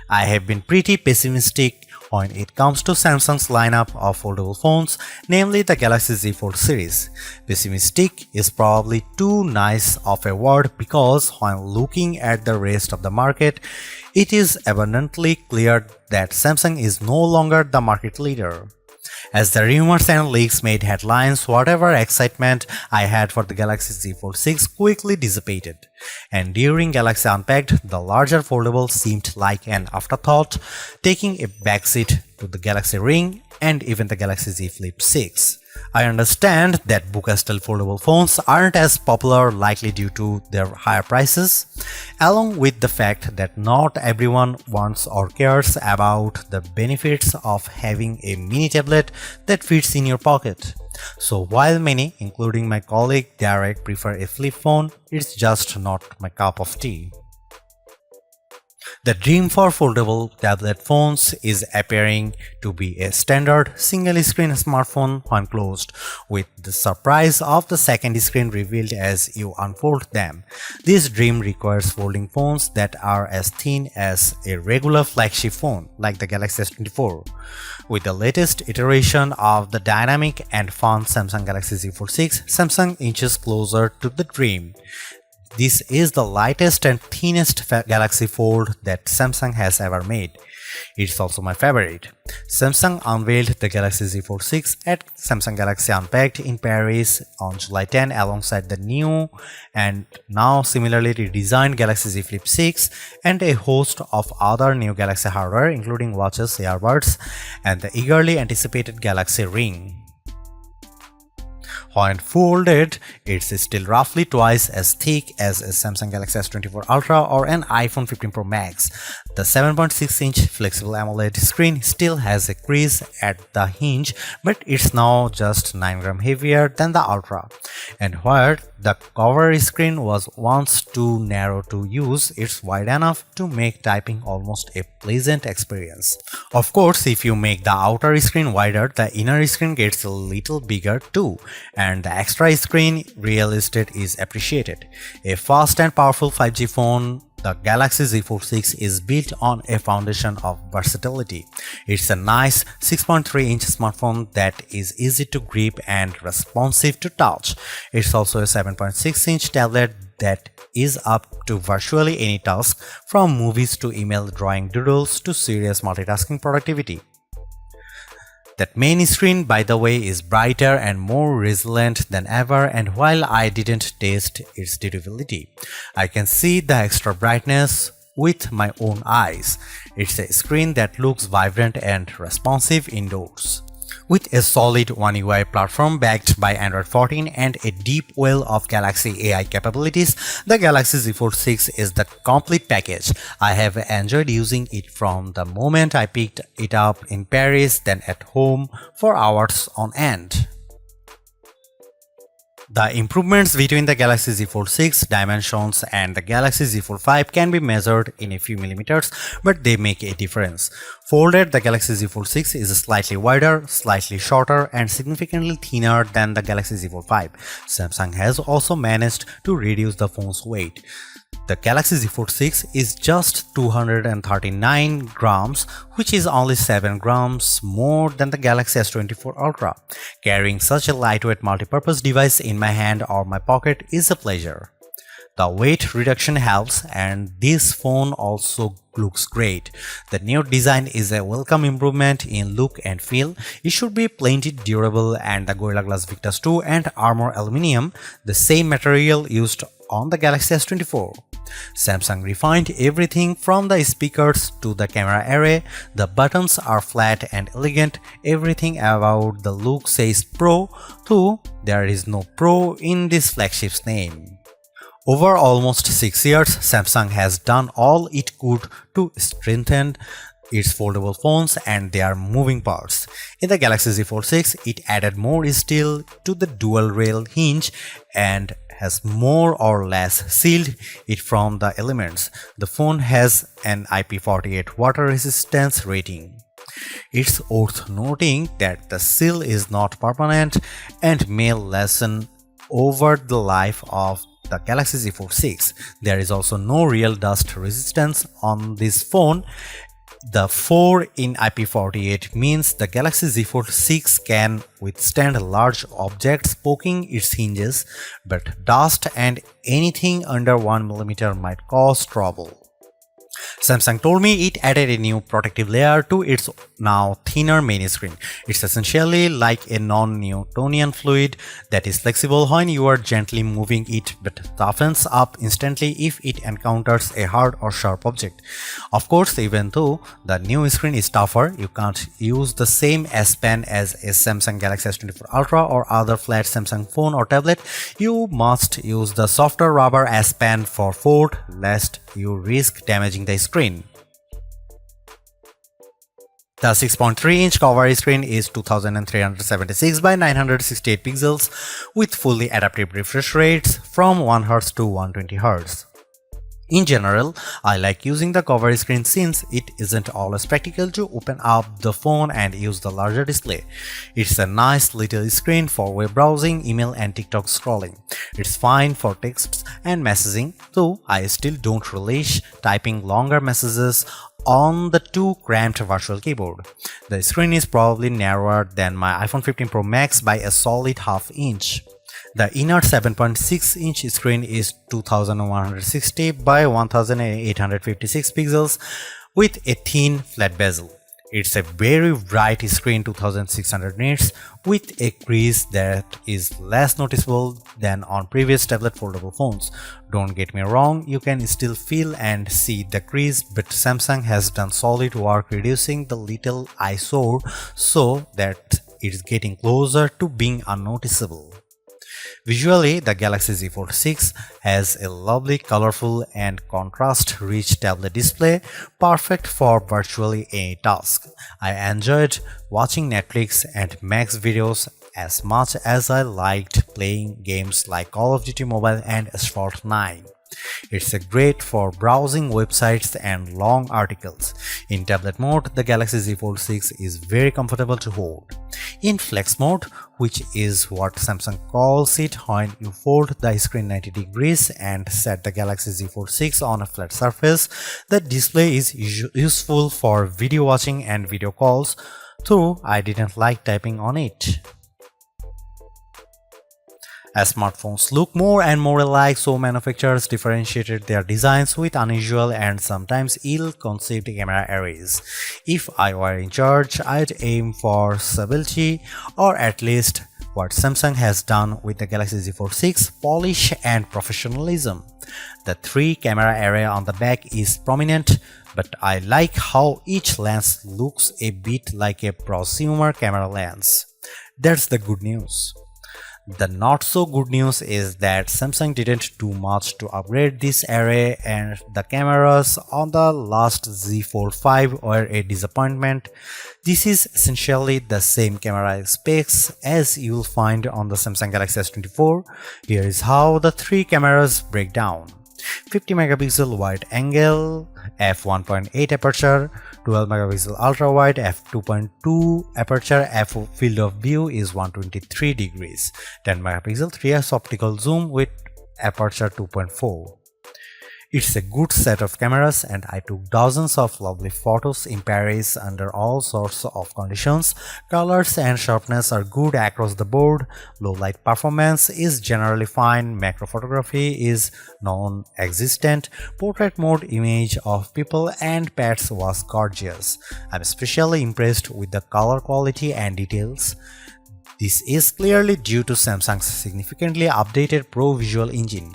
I have been pretty pessimistic when it comes to Samsung's lineup of foldable phones, namely the Galaxy Z Fold series. Pessimistic is probably too nice of a word because when looking at the rest of the market, it is abundantly clear that Samsung is no longer the market leader. As the rumors and leaks made headlines, whatever excitement I had for the Galaxy Z Fold 6 quickly dissipated. And during Galaxy Unpacked, the larger foldable seemed like an afterthought, taking a backseat to the Galaxy Ring and even the Galaxy Z Flip 6. I understand that Buca-style foldable phones aren't as popular, likely due to their higher prices, along with the fact that not everyone wants or cares about the benefits of having a mini tablet that fits in your pocket. So while many, including my colleague Derek, prefer a flip phone, it's just not my cup of tea. The dream for foldable tablet phones is appearing to be a standard single-screen smartphone when closed, with the surprise of the second screen revealed as you unfold them. This dream requires folding phones that are as thin as a regular flagship phone, like the Galaxy S24. With the latest iteration of the dynamic and fun Samsung Galaxy Z Fold 6, Samsung inches closer to the dream. This is the lightest and thinnest Galaxy Fold that Samsung has ever made. It's also my favorite. Samsung unveiled the Galaxy Z Fold 6 at Samsung Galaxy Unpacked in Paris on July 10 alongside the new and now similarly redesigned Galaxy Z Flip 6 and a host of other new Galaxy hardware including watches, earbuds, and the eagerly anticipated Galaxy Ring. When folded, it's still roughly twice as thick as a Samsung Galaxy S24 Ultra or an iPhone 15 Pro Max. The 7.6-inch flexible AMOLED screen still has a crease at the hinge, but it's now just 9 grams heavier than the Ultra. And where the cover screen was once too narrow to use, it's wide enough to make typing almost a pleasant experience. Of course, if you make the outer screen wider, the inner screen gets a little bigger too, and the extra screen real estate is appreciated. A fast and powerful 5G phone, the Galaxy Z Fold 6 is built on a foundation of versatility. It's a nice 6.3-inch smartphone that is easy to grip and responsive to touch. It's also a 7.6-inch tablet that is up to virtually any task, from movies to email, drawing doodles to serious multitasking productivity. That main screen, by the way, is brighter and more resilient than ever, and while I didn't test its durability, I can see the extra brightness with my own eyes. It's a screen that looks vibrant and responsive indoors. With a solid One UI platform backed by Android 14 and a deep well of Galaxy AI capabilities, the Galaxy Z Fold 6 is the complete package. I have enjoyed using it from the moment I picked it up in Paris, then at home for hours on end. The improvements between the Galaxy Z Fold 6 dimensions and the Galaxy Z Fold 5 can be measured in a few millimeters, but they make a difference. Folded, the Galaxy Z Fold 6 is slightly wider, slightly shorter, and significantly thinner than the Galaxy Z Fold 5. Samsung has also managed to reduce the phone's weight. The Galaxy Z Fold 6 is just 239 grams, which is only 7 grams more than the Galaxy S24 Ultra. Carrying such a lightweight multipurpose device in my hand or my pocket is a pleasure. The weight reduction helps, and this phone also looks great. The new design is a welcome improvement in look and feel. It should be plenty durable, and the Gorilla Glass Victus 2 and Armor Aluminium, the same material used on the Galaxy S24. Samsung refined everything from the speakers to the camera array. The buttons are flat and elegant. Everything about the look says Pro, though there is no Pro in this flagship's name. Over almost 6 years, Samsung has done all it could to strengthen its foldable phones and their moving parts. In the Galaxy Z Fold 6, it added more steel to the dual rail hinge and has more or less sealed it from the elements. The phone has an IP48 water resistance rating. It's worth noting that the seal is not permanent and may lessen over the life of the Galaxy Z Fold 6. There is also no real dust resistance on this phone, The 4 in IP48 means the Galaxy Z Fold 6 can withstand large objects poking its hinges, but dust and anything under 1 mm might cause trouble. Samsung told me it added a new protective layer to its now thinner main screen. It's essentially like a non-Newtonian fluid that is flexible when you are gently moving it but toughens up instantly if it encounters a hard or sharp object. Of course, even though the new screen is tougher, you can't use the same S Pen as a Samsung Galaxy S24 Ultra or other flat Samsung phone or tablet. You must use the softer rubber S Pen for Fold lest you risk damaging the screen. The 6.3-inch cover screen is 2376 by 968 pixels with fully adaptive refresh rates from 1Hz to 120Hz. In general, I like using the cover screen since it isn't always practical to open up the phone and use the larger display. It's a nice little screen for web browsing, email and TikTok scrolling. It's fine for texts and messaging, though I still don't relish typing longer messages on the too cramped virtual keyboard. The screen is probably narrower than my iPhone 15 Pro Max by a solid half inch. The inner 7.6-inch screen is 2160 by 1856 pixels with a thin flat bezel. It's a very bright screen 2600 nits with a crease that is less noticeable than on previous tablet foldable phones. Don't get me wrong, you can still feel and see the crease, but Samsung has done solid work reducing the little eyesore so that it's getting closer to being unnoticeable. Visually, the Galaxy Z Fold 6 has a lovely, colorful and contrast-rich tablet display, perfect for virtually any task. I enjoyed watching Netflix and Max videos as much as I liked playing games like Call of Duty Mobile and Asphalt 9. It's great for browsing websites and long articles. In tablet mode, the Galaxy Z Fold 6 is very comfortable to hold. In flex mode, which is what Samsung calls it when you fold the screen 90 degrees and set the Galaxy Z Fold 6 on a flat surface, the display is useful for video watching and video calls, though I didn't like typing on it. As smartphones look more and more alike, so manufacturers differentiated their designs with unusual and sometimes ill-conceived camera arrays. If I were in charge, I'd aim for stability, or at least what Samsung has done with the Galaxy Z Fold 6, polish and professionalism. The 3-camera array on the back is prominent, but I like how each lens looks a bit like a prosumer camera lens. That's the good news. The not so good news is that Samsung didn't do much to upgrade this array and the cameras on the last Z Fold 5 were a disappointment. This is essentially the same camera specs as you'll find on the Samsung Galaxy S24. Here is how the 3 cameras break down. 50 megapixel wide angle, f1.8 aperture, 12 megapixel ultra wide, f2.2 aperture, f field of view is 123 degrees, 10 megapixel 3x optical zoom with aperture 2.4. It's a good set of cameras and I took dozens of lovely photos in Paris under all sorts of conditions. Colors and sharpness are good across the board, low light performance is generally fine, macro photography is non-existent, portrait mode image of people and pets was gorgeous. I'm especially impressed with the color quality and details. This is clearly due to Samsung's significantly updated Pro Visual Engine,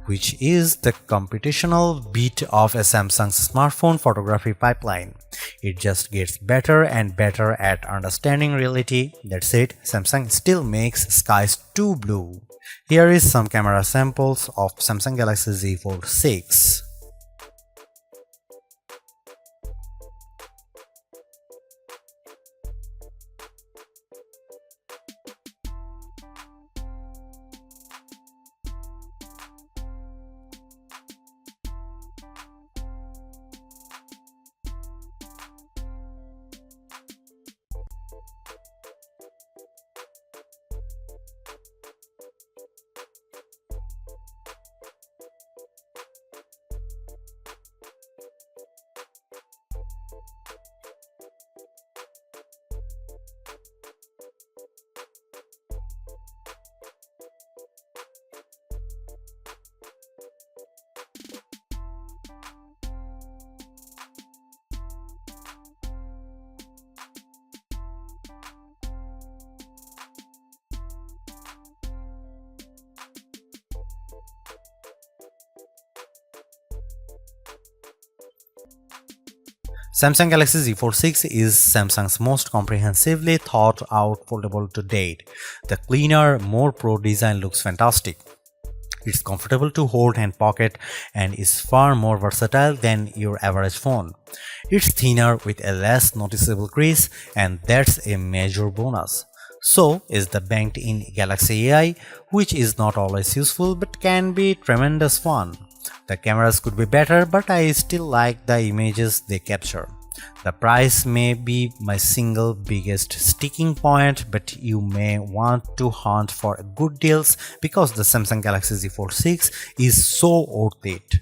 which is the computational bit of a Samsung's smartphone photography pipeline. It just gets better and better at understanding reality. That said, Samsung still makes skies too blue. Here is some camera samples of Samsung Galaxy Z Fold 6. Samsung Galaxy Z Fold 6 is Samsung's most comprehensively thought out foldable to date. The cleaner, more pro design looks fantastic. It's comfortable to hold and pocket and is far more versatile than your average phone. It's thinner with a less noticeable crease, and that's a major bonus. So is the banked-in Galaxy AI, which is not always useful but can be tremendous fun. The cameras could be better, but I still like the images they capture. The price may be my single biggest sticking point, but you may want to hunt for good deals because the Samsung Galaxy Z Fold 6 is so worth it.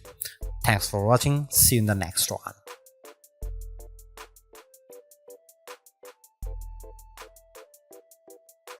Thanks for watching. See you in the next one.